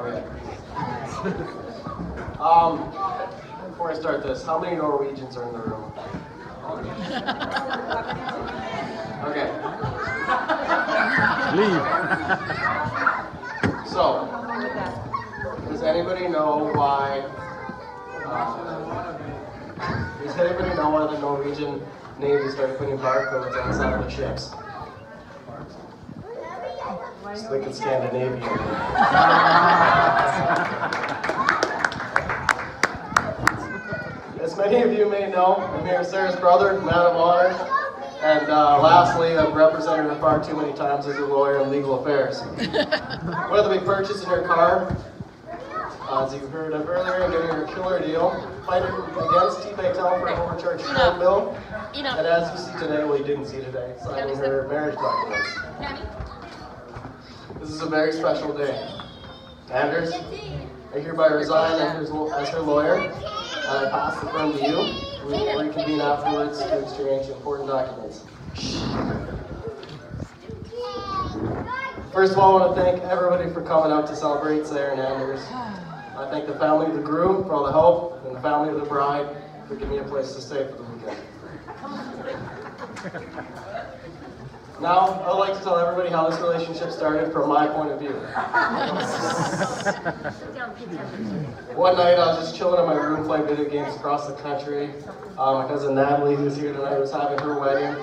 Okay. Before I start this, how many Norwegians are in the room? Okay. Leave. So, does anybody know why? Does anybody know why the Norwegian Navy started putting barcodes on the side of the ships? Just thinking Scandinavian. As many of you may know, I'm here Sarah's brother, man of honor, and lastly, I've represented her far too many times as a lawyer in legal affairs. Whether we purchasing her car, as you heard of earlier, and getting her a killer deal, fighting against T-Bechtel for an overcharged phone bill, and as you see today, well you didn't see today, signing her marriage documents. This is a very special day. Anders, I hereby resign as her lawyer, and I pass the firm to you. We will reconvene afterwards to exchange important documents. First of all, I want to thank everybody for coming out to celebrate Sarah and Anders. I thank the family of the groom for all the help, and the family of the bride for giving me a place to stay for the weekend. Now, I'd like to tell everybody how this relationship started from my point of view. One night, I was just chilling in my room playing video games across the country. My cousin Natalie, who's here tonight, was having her wedding,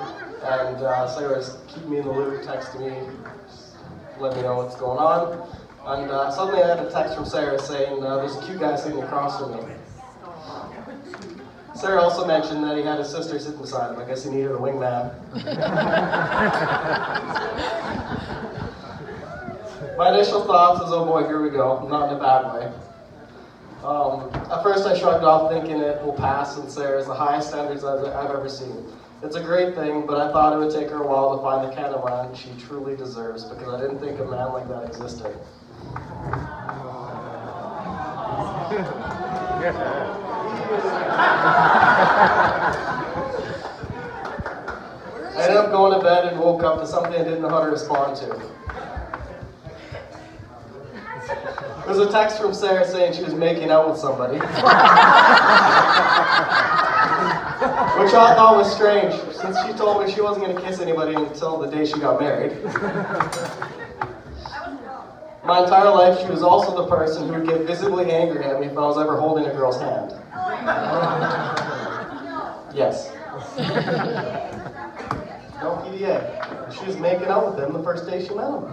and Sarah was keeping me in the loop, texting me, let me know what's going on. And suddenly I had a text from Sarah saying, there's a cute guy sitting across from me. Sarah also mentioned that he had his sister sitting beside him. I guess he needed a wingman. My initial thoughts was, oh boy, here we go. Not in a bad way. At first I shrugged off thinking it will pass, and Sarah's the highest standards I've ever seen. It's a great thing, but I thought it would take her a while to find the kind of man she truly deserves, because I didn't think a man like that existed. I ended up going to bed and woke up to something I didn't know how to respond to. There was a text from Sarah saying she was making out with somebody. Which I thought was strange, since she told me she wasn't going to kiss anybody until the day she got married. My entire life, she was also the person who would get visibly angry at me if I was ever holding a girl's hand. Yes. No PDA. She was making out with him the first day she met him.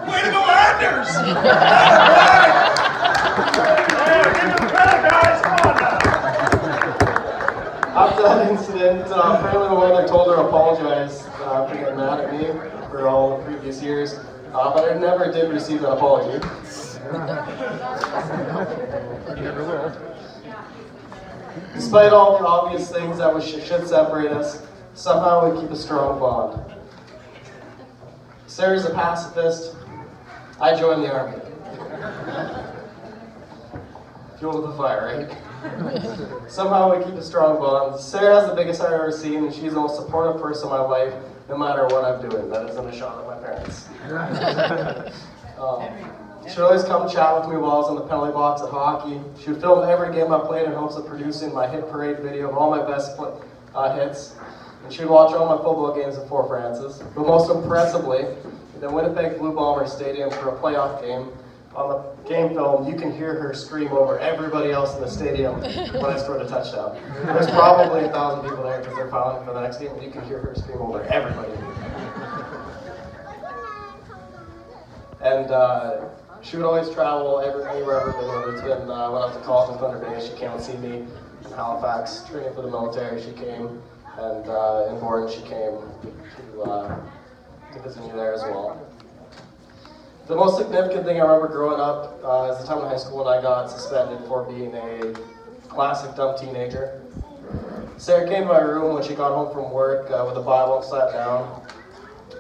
Way to go, Anders! After that incident, apparently my mother told her to apologize for getting mad at me for all the previous years, but I never did receive that apology. You never will. Despite all the obvious things that should separate us, somehow we keep a strong bond. Sarah's a pacifist. I joined the army. Fuel to the fire, right? Somehow we keep a strong bond. Sarah has the biggest heart I've ever seen, and she's the most supportive person in my life, no matter what I'm doing. That isn't a shot at my parents. She'd always come chat with me while I was in the penalty box at hockey. She would film every game I played in hopes of producing my hit parade video of all my best hits. And she would watch all my football games at Fort Francis. But most impressively, in the Winnipeg Blue Bombers Stadium for a playoff game, on the game film, you can hear her scream over everybody else in the stadium when I scored a touchdown. There's probably 1,000 people there because they're filing for the next game, and you can hear her scream over everybody. And she would always travel anywhere I've ever been. Whether it's been went up to college in Thunder Bay, she came and see me. In Halifax, training for the military, she came. And in Borden, she came to visit me there as well. The most significant thing I remember growing up is the time in high school when I got suspended for being a classic dumb teenager. Sarah came to my room when she got home from work with a Bible and sat down.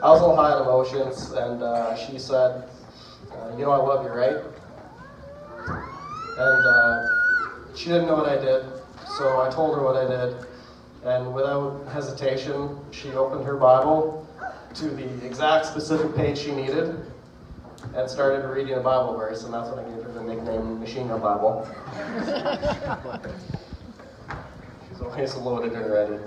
I was a little high on emotions, and she said, you know I love you, right? And she didn't know what I did, so I told her what I did. And without hesitation, she opened her Bible to the exact specific page she needed and started reading a Bible verse, and that's when I gave her the nickname Machine Gun Bible. She's always loaded and ready.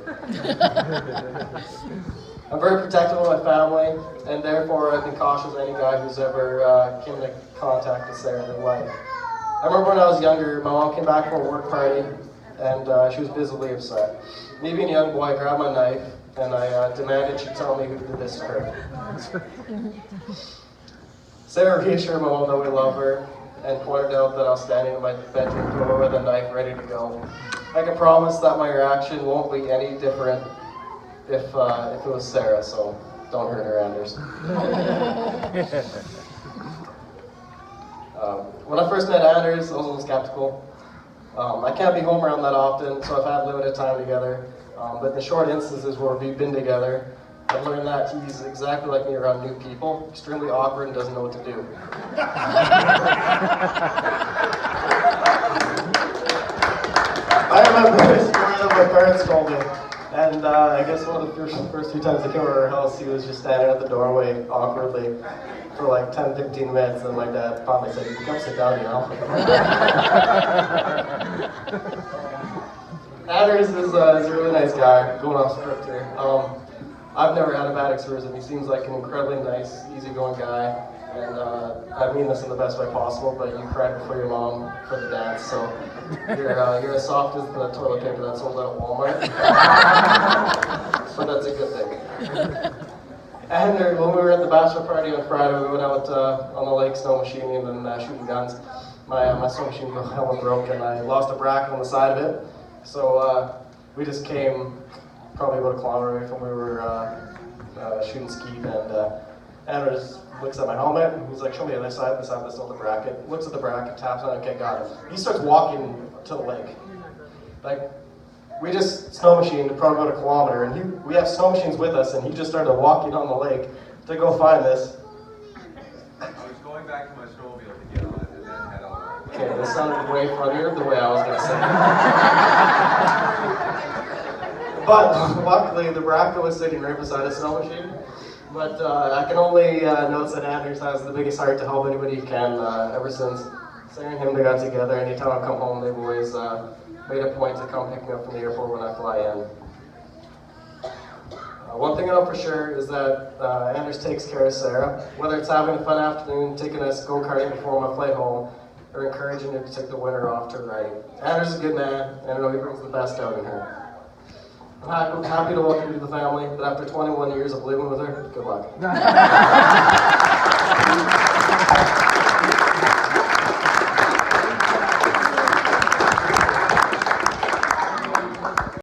I'm very protective of my family, and therefore I've been cautious of any guy who's ever came into contact with Sarah in their life. I remember when I was younger, my mom came back from a work party, and she was visibly upset. Me being a young boy, I grabbed my knife, and I demanded she tell me who did this to her. Sarah reassured my mom that we love her, and pointed out that I was standing in my bedroom door with a knife ready to go. I can promise that my reaction won't be any different if it was Sarah, so don't hurt her, Anders. When I first met Anders, I was a little skeptical. I can't be home around that often, so I've had limited time together. But in the short instances where we've been together, I've learned that he's exactly like me around new people, extremely awkward and doesn't know what to do. I remember a story that my parents told me, and I guess one of the first few times I came over to our house, he was just standing at the doorway awkwardly for like 10-15 minutes, and my dad finally said, "You can come sit down, you know." Anders is a really nice guy, going off script here. I've never had a bad experience with him. He seems like an incredibly nice, easygoing guy, and I mean this in the best way possible, but you cried before your mom for the dance, so you're as soft as the toilet paper that's sold out at Walmart. But that's a good thing. And when we were at the bachelor party on Friday, we went out on the lake snow machining and shooting guns. My snow machine helmet broke, and I lost a bracket on the side of it. So we just came probably about a kilometer away from where we were shooting skeet, and Anders looks at my helmet, and he's like, "Show me the other side, this is the bracket." Looks at the bracket, taps on it, okay, got it. He starts walking to the lake. Like, we just snow machined probably about a kilometer, and we have snow machines with us, and he just started walking on the lake to go find this. I was going back to my snowmobile to get on it, and then head on. Okay, this sounded way funnier the way I was going to say it. But luckily, the bracket was sitting right beside a snow machine. But I can only note that Anders has the biggest heart to help anybody he can. Ever since Sarah and him, they got together. Anytime I come home, they've always made a point to come pick me up from the airport when I fly in. One thing I know for sure is that Anders takes care of Sarah, whether it's having a fun afternoon, taking us go-karting before my flight home, or encouraging her to take the winter off to riding. Anders is a good man, and I know he brings the best out in her. I'm happy to welcome you to the family, but after 21 years of living with her, good luck.